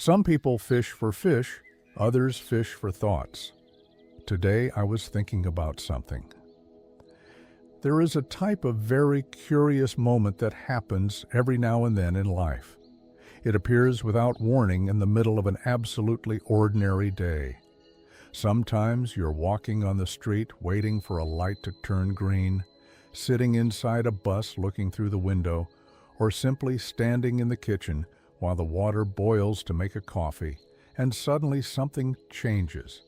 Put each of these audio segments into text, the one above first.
Some people fish for fish, others fish for thoughts. Today I was thinking about something. There is a type of very curious moment that happens every now and then in life. It appears without warning in the middle of an absolutely ordinary day. Sometimes you're walking on the street waiting for a light to turn green, sitting inside a bus looking through the window, or simply standing in the kitchen while the water boils to make a coffee, and suddenly something changes.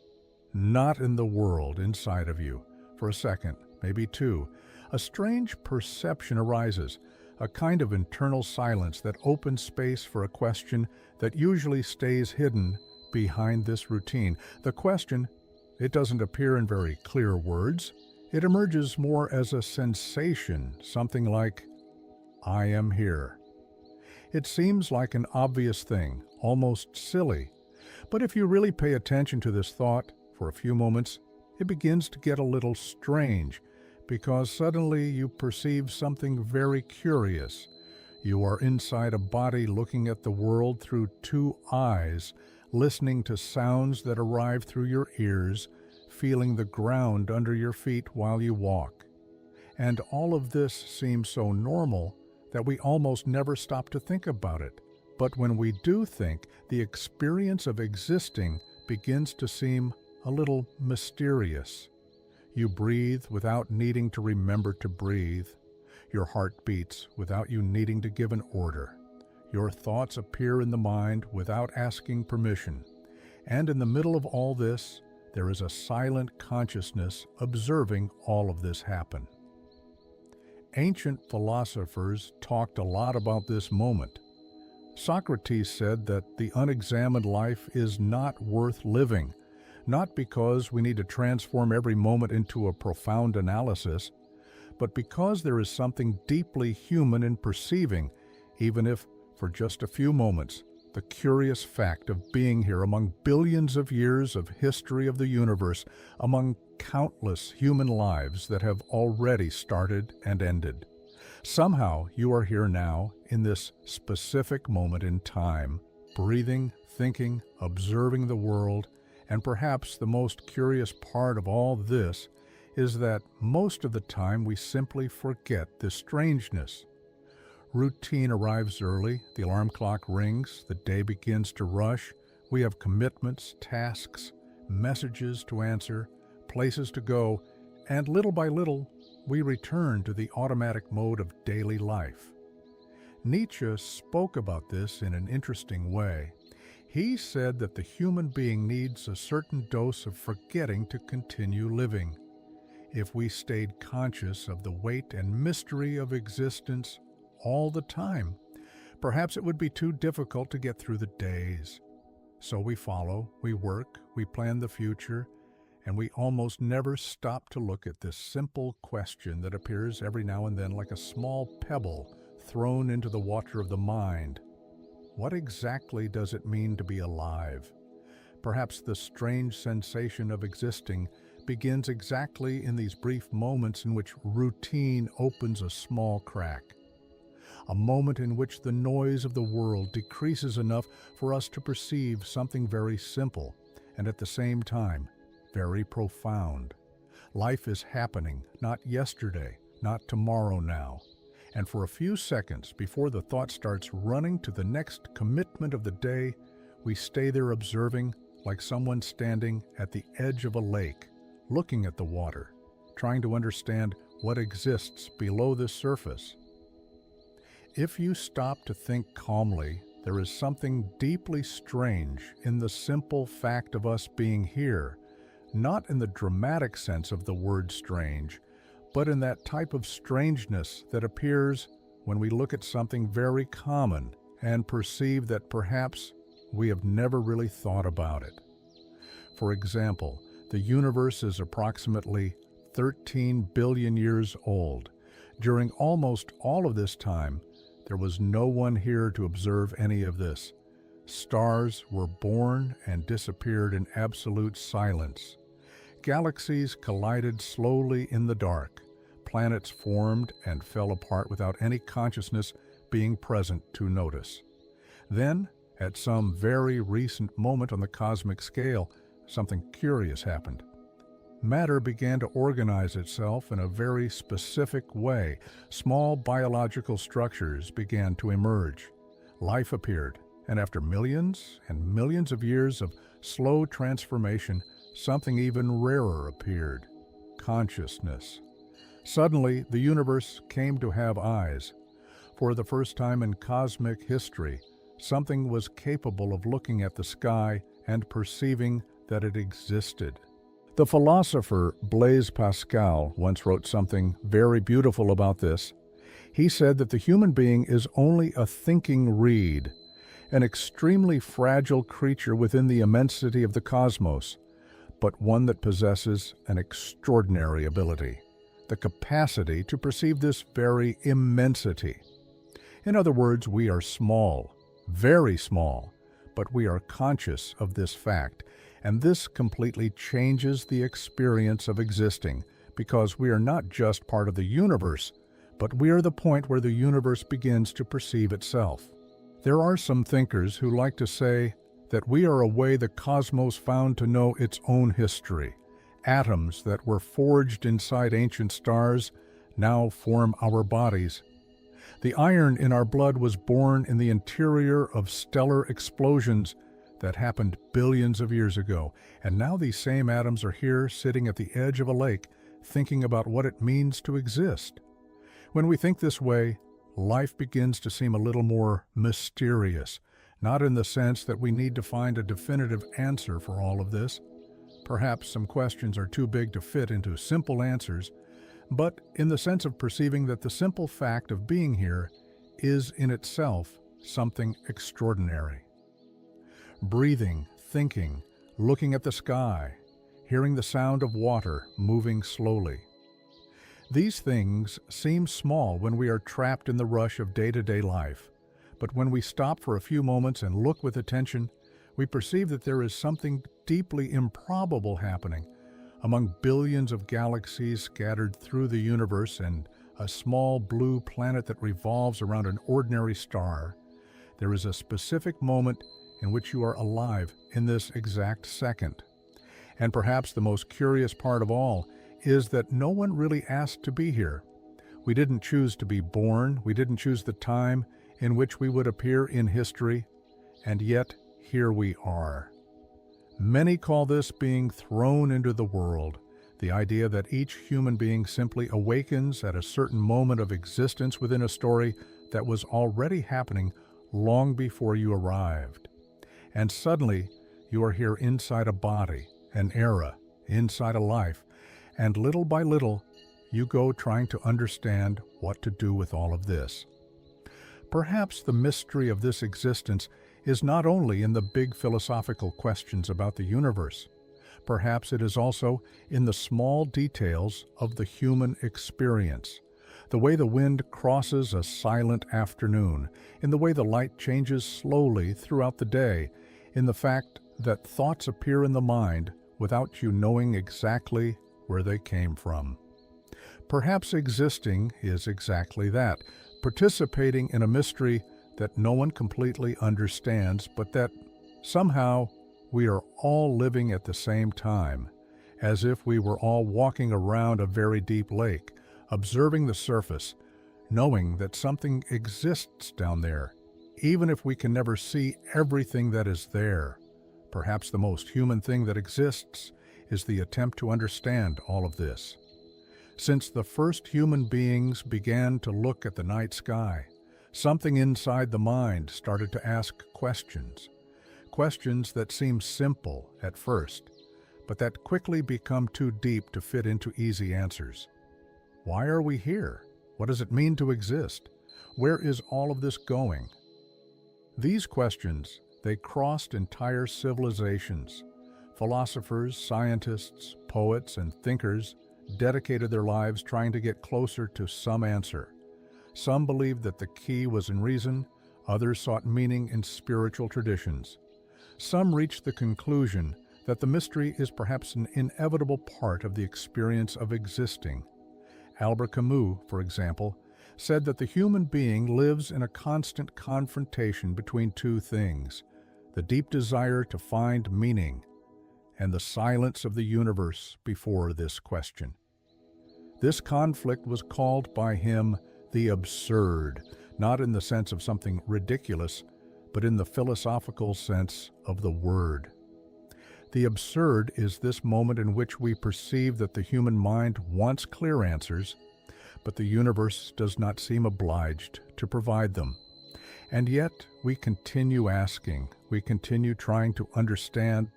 Not in the world inside of you. For a second, maybe two, a strange perception arises, a kind of internal silence that opens space for a question that usually stays hidden behind this routine. The question, it doesn't appear in very clear words. It emerges more as a sensation, something like, I am here. It seems like an obvious thing, almost silly. But if you really pay attention to this thought for a few moments, it begins to get a little strange, because suddenly you perceive something very curious. You are inside a body looking at the world through two eyes, listening to sounds that arrive through your ears, feeling the ground under your feet while you walk. And all of this seems so normal that we almost never stop to think about it. But when we do think, the experience of existing begins to seem a little mysterious. You breathe without needing to remember to breathe. Your heart beats without you needing to give an order. Your thoughts appear in the mind without asking permission. And in the middle of all this, there is a silent consciousness observing all of this happen. Ancient philosophers talked a lot about this moment. Socrates said that the unexamined life is not worth living, not because we need to transform every moment into a profound analysis, but because there is something deeply human in perceiving, even if for just a few moments, the curious fact of being here among billions of years of history of the universe, among countless human lives that have already started and ended. Somehow you are here now in this specific moment in time, breathing, thinking, observing the world, and perhaps the most curious part of all this is that most of the time we simply forget this strangeness. Routine arrives early, the alarm clock rings, the day begins to rush, we have commitments, tasks, messages to answer, places to go, and little by little, we return to the automatic mode of daily life. Nietzsche spoke about this in an interesting way. He said that the human being needs a certain dose of forgetting to continue living. If we stayed conscious of the weight and mystery of existence all the time, perhaps it would be too difficult to get through the days. So we follow, we work, we plan the future, and we almost never stop to look at this simple question that appears every now and then like a small pebble thrown into the water of the mind. What exactly does it mean to be alive? Perhaps the strange sensation of existing begins exactly in these brief moments in which routine opens a small crack. A moment in which the noise of the world decreases enough for us to perceive something very simple, and at the same time, very profound. Life is happening, not yesterday, not tomorrow now. And for a few seconds before the thought starts running to the next commitment of the day, we stay there observing like someone standing at the edge of a lake, looking at the water, trying to understand what exists below the surface. If you stop to think calmly, there is something deeply strange in the simple fact of us being here, not in the dramatic sense of the word strange, but in that type of strangeness that appears when we look at something very common and perceive that perhaps we have never really thought about it. For example, the universe is approximately 13 billion years old. During almost all of this time, there was no one here to observe any of this. Stars were born and disappeared in absolute silence. Galaxies collided slowly in the dark. Planets formed and fell apart without any consciousness being present to notice. Then At some very recent moment on the cosmic scale, something curious happened. Matter began to organize itself in a very specific way. Small biological structures began to emerge. Life appeared, and after millions and millions of years of slow transformation, something even rarer appeared: consciousness. Suddenly, the universe came to have eyes. For the first time in cosmic history, something was capable of looking at the sky and perceiving that it existed. The philosopher Blaise Pascal once wrote something very beautiful about this. He said that the human being is only a thinking reed, an extremely fragile creature within the immensity of the cosmos, but one that possesses an extraordinary ability, the capacity to perceive this very immensity. In other words, we are small, very small, but we are conscious of this fact, and this completely changes the experience of existing, because we are not just part of the universe, but we are the point where the universe begins to perceive itself. There are some thinkers who like to say that we are a way the cosmos found to know its own history. Atoms that were forged inside ancient stars now form our bodies. The iron in our blood was born in the interior of stellar explosions that happened billions of years ago, and now these same atoms are here sitting at the edge of a lake thinking about what it means to exist. When we think this way, life begins to seem a little more mysterious, not in the sense that we need to find a definitive answer for all of this. Perhaps some questions are too big to fit into simple answers, but in the sense of perceiving that the simple fact of being here is in itself something extraordinary. Breathing, thinking, looking at the sky, hearing the sound of water moving slowly. These things seem small when we are trapped in the rush of day-to-day life, but when we stop for a few moments and look with attention, we perceive that there is something deeply improbable happening. Among billions of galaxies scattered through the universe and a small blue planet that revolves around an ordinary star, there is a specific moment in which you are alive in this exact second. And perhaps the most curious part of all is that no one really asked to be here. We didn't choose to be born, we didn't choose the time in which we would appear in history, and yet here we are. Many call this being thrown into the world, the idea that each human being simply awakens at a certain moment of existence within a story that was already happening long before you arrived. And suddenly, you are here inside a body, an era, inside a life, and little by little, you go trying to understand what to do with all of this. Perhaps the mystery of this existence is not only in the big philosophical questions about the universe. Perhaps it is also in the small details of the human experience. The way the wind crosses a silent afternoon, in the way the light changes slowly throughout the day, in the fact that thoughts appear in the mind without you knowing exactly where they came from. Perhaps existing is exactly that, participating in a mystery that no one completely understands, but that somehow we are all living at the same time, as if we were all walking around a very deep lake, observing the surface, knowing that something exists down there, even if we can never see everything that is there. Perhaps the most human thing that exists is the attempt to understand all of this. Since the first human beings began to look at the night sky, something inside the mind started to ask questions. Questions that seem simple at first, but that quickly become too deep to fit into easy answers. Why are we here? What does it mean to exist? Where is all of this going? These questions, they crossed entire civilizations. Philosophers, scientists, poets, and thinkers dedicated their lives trying to get closer to some answer. Some believed that the key was in reason, others sought meaning in spiritual traditions. Some reached the conclusion that the mystery is perhaps an inevitable part of the experience of existing. Albert Camus, for example, said that the human being lives in a constant confrontation between two things: the deep desire to find meaning and the silence of the universe before this question. This conflict was called by him the absurd, not in the sense of something ridiculous, but in the philosophical sense of the word. The absurd is this moment in which we perceive that the human mind wants clear answers, but the universe does not seem obliged to provide them. And yet we continue asking, we continue trying to understand,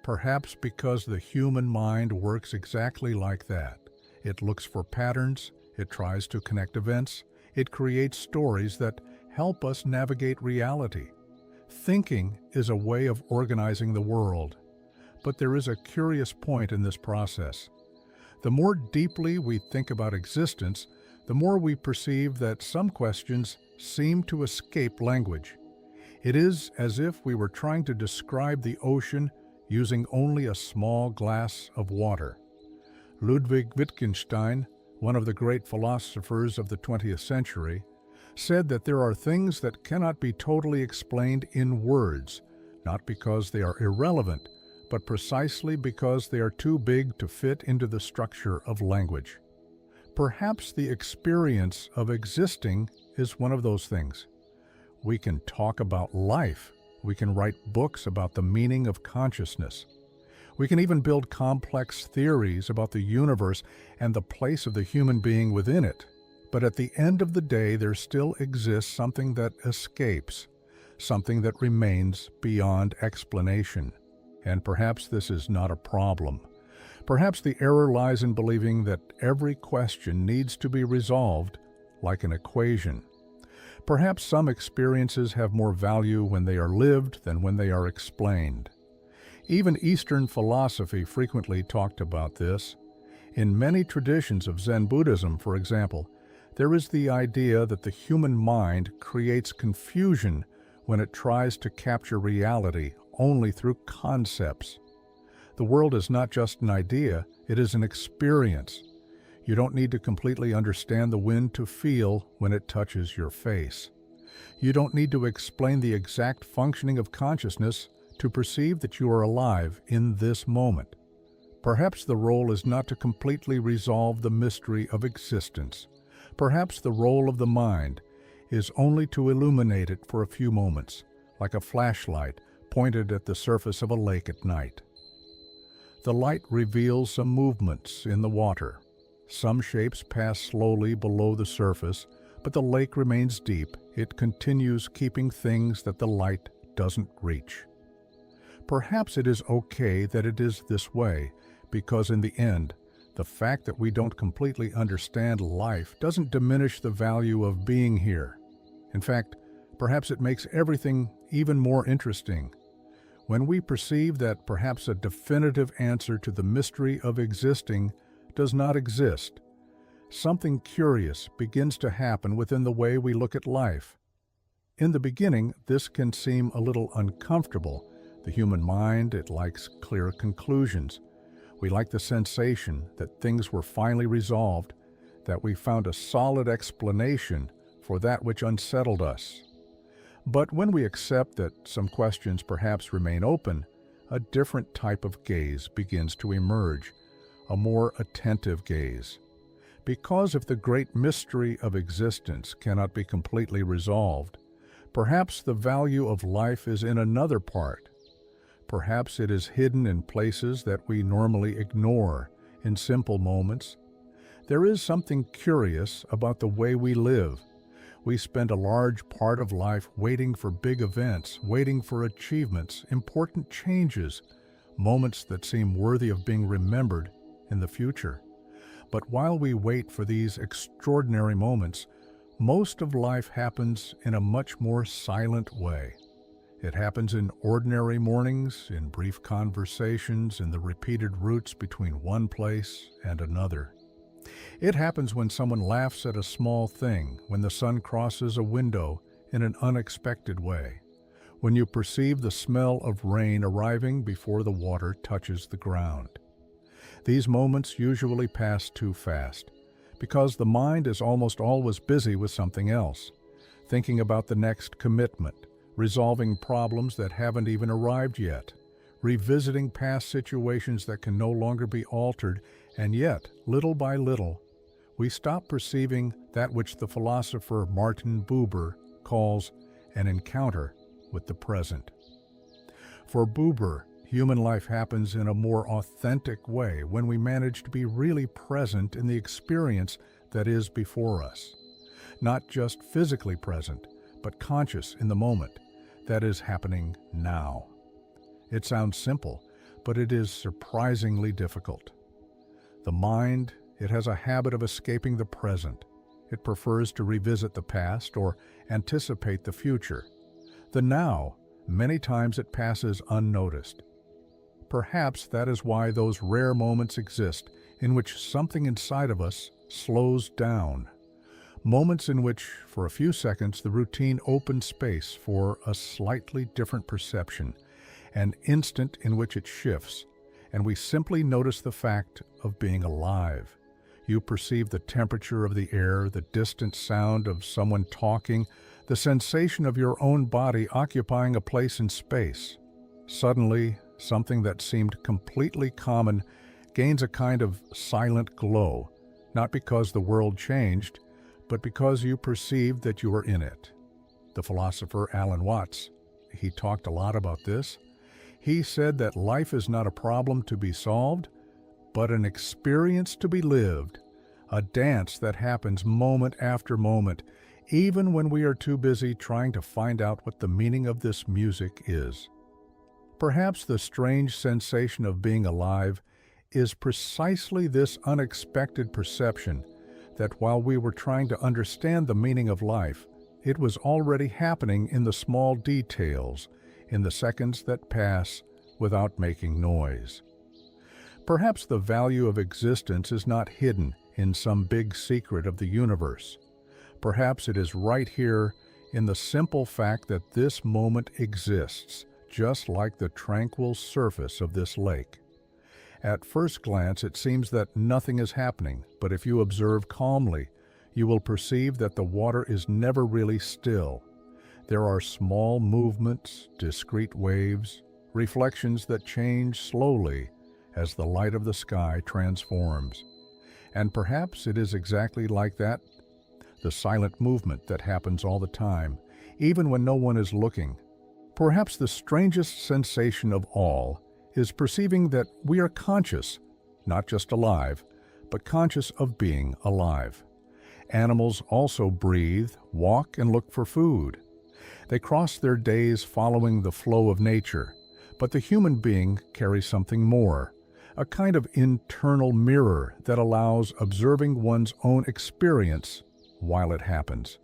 perhaps because the human mind works exactly like that. It looks for patterns, it tries to connect events, it creates stories that help us navigate reality. Thinking is a way of organizing the world, but there is a curious point in this process. The more deeply we think about existence, the more we perceive that some questions seem to escape language. It is as if we were trying to describe the ocean using only a small glass of water. Ludwig Wittgenstein, one of the great philosophers of the 20th century, said that there are things that cannot be totally explained in words, not because they are irrelevant, but precisely because they are too big to fit into the structure of language. Perhaps the experience of existing is one of those things. We can talk about life. We can write books about the meaning of consciousness. We can even build complex theories about the universe and the place of the human being within it. But at the end of the day, there still exists something that escapes, something that remains beyond explanation. And perhaps this is not a problem. Perhaps the error lies in believing that every question needs to be resolved like an equation. Perhaps some experiences have more value when they are lived than when they are explained. Even Eastern philosophy frequently talked about this. In many traditions of Zen Buddhism, for example, there is the idea that the human mind creates confusion when it tries to capture reality only through concepts. The world is not just an idea, it is an experience. You don't need to completely understand the wind to feel when it touches your face. You don't need to explain the exact functioning of consciousness to perceive that you are alive in this moment. Perhaps the role is not to completely resolve the mystery of existence. Perhaps the role of the mind is only to illuminate it for a few moments, like a flashlight pointed at the surface of a lake at night. The light reveals some movements in the water. Some shapes pass slowly below the surface, but the lake remains deep. It continues keeping things that the light doesn't reach. Perhaps it is okay that it is this way, because in the end, the fact that we don't completely understand life doesn't diminish the value of being here. In fact, perhaps it makes everything even more interesting. When we perceive that perhaps a definitive answer to the mystery of existing does not exist, something curious begins to happen within the way we look at life. In the beginning, this can seem a little uncomfortable. The human mind, it likes clear conclusions. We like the sensation that things were finally resolved, that we found a solid explanation for that which unsettled us. But when we accept that some questions perhaps remain open, a different type of gaze begins to emerge, a more attentive gaze. Because if the great mystery of existence cannot be completely resolved, perhaps the value of life is in another part. Perhaps it is hidden in places that we normally ignore, in simple moments. There is something curious about the way we live. We spend a large part of life waiting for big events, waiting for achievements, important changes, moments that seem worthy of being remembered in the future. But while we wait for these extraordinary moments, most of life happens in a much more silent way. It happens in ordinary mornings, in brief conversations, in the repeated routes between one place and another. It happens when someone laughs at a small thing, when the sun crosses a window in an unexpected way, when you perceive the smell of rain arriving before the water touches the ground. These moments usually pass too fast, because the mind is almost always busy with something else, thinking about the next commitment, resolving problems that haven't even arrived yet, revisiting past situations that can no longer be altered, and yet, little by little, we stop perceiving that which the philosopher Martin Buber calls an encounter with the present. For Buber, human life happens in a more authentic way when we manage to be really present in the experience that is before us. Not just physically present, but conscious in the moment that is happening now. It sounds simple, but it is surprisingly difficult. The mind, it has a habit of escaping the present. It prefers to revisit the past or anticipate the future. The now, many times it passes unnoticed. Perhaps that is why those rare moments exist in which something inside of us slows down. Moments in which, for a few seconds, the routine opens space for a slightly different perception, an instant in which it shifts, and we simply notice the fact of being alive. You perceive the temperature of the air, the distant sound of someone talking, the sensation of your own body occupying a place in space. Suddenly, something that seemed completely common gains a kind of silent glow, not because the world changed, but because you perceived that you were in it. The philosopher Alan Watts, he talked a lot about this. He said that life is not a problem to be solved, but an experience to be lived, a dance that happens moment after moment, even when we are too busy trying to find out what the meaning of this music is. Perhaps the strange sensation of being alive is precisely this unexpected perception that while we were trying to understand the meaning of life, it was already happening in the small details, in the seconds that pass without making noise. Perhaps the value of existence is not hidden in some big secret of the universe. Perhaps it is right here in the simple fact that this moment exists, just like the tranquil surface of this lake. At first glance, it seems that nothing is happening, but if you observe calmly, you will perceive that the water is never really still. There are small movements, discrete waves, reflections that change slowly as the light of the sky transforms. And perhaps it is exactly like that, the silent movement that happens all the time, even when no one is looking. Perhaps the strangest sensation of all is perceiving that we are conscious, not just alive, but conscious of being alive. Animals also breathe, walk, and look for food. They cross their days following the flow of nature, but the human being carries something more, a kind of internal mirror that allows observing one's own experience while it happens.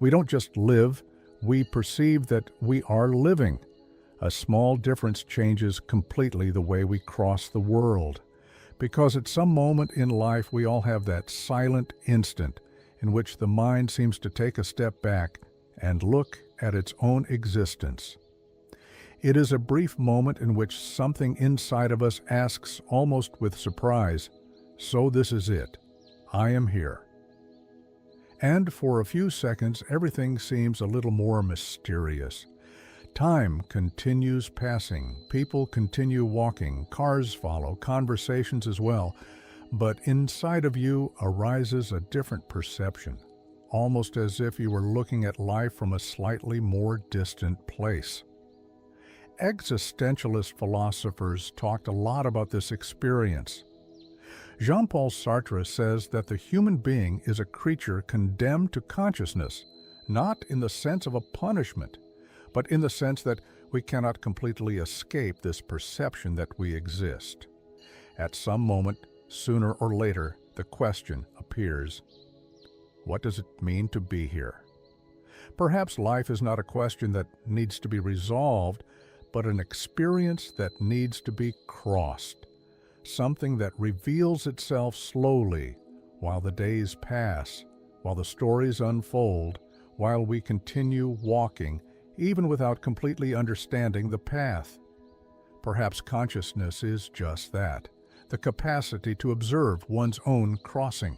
We don't just live, we perceive that we are living. A small difference changes completely the way we cross the world, because at some moment in life we all have that silent instant in which the mind seems to take a step back and look at its own existence. It is a brief moment in which something inside of us asks almost with surprise, "So this is it. I am here." And for a few seconds everything seems a little more mysterious. Time continues passing, people continue walking, cars follow, conversations as well, but inside of you arises a different perception, almost as if you were looking at life from a slightly more distant place. Existentialist philosophers talked a lot about this experience. Jean-Paul Sartre says that the human being is a creature condemned to consciousness, not in the sense of a punishment, but in the sense that we cannot completely escape this perception that we exist. At some moment, sooner or later, the question appears, what does it mean to be here? Perhaps life is not a question that needs to be resolved, but an experience that needs to be crossed, something that reveals itself slowly while the days pass, while the stories unfold, while we continue walking, even without completely understanding the path. Perhaps consciousness is just that, the capacity to observe one's own crossing.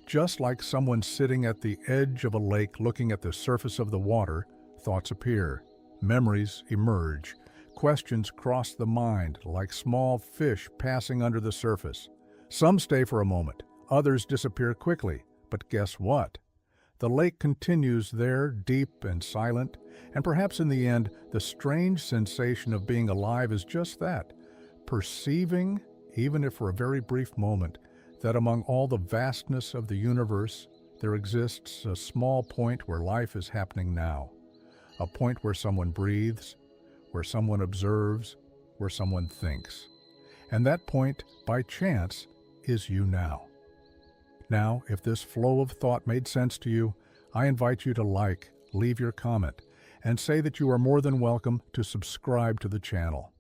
Just like someone sitting at the edge of a lake looking at the surface of the water, thoughts appear, memories emerge, questions cross the mind like small fish passing under the surface. Some stay for a moment, others disappear quickly, but guess what? The lake continues there, deep and silent, and perhaps in the end, the strange sensation of being alive is just that, perceiving, even if for a very brief moment, that among all the vastness of the universe, there exists a small point where life is happening now, a point where someone breathes, where someone observes, where someone thinks. And that point, by chance, is you now. Now, if this flow of thought made sense to you, I invite you to like, leave your comment, and say that you are more than welcome to subscribe to the channel.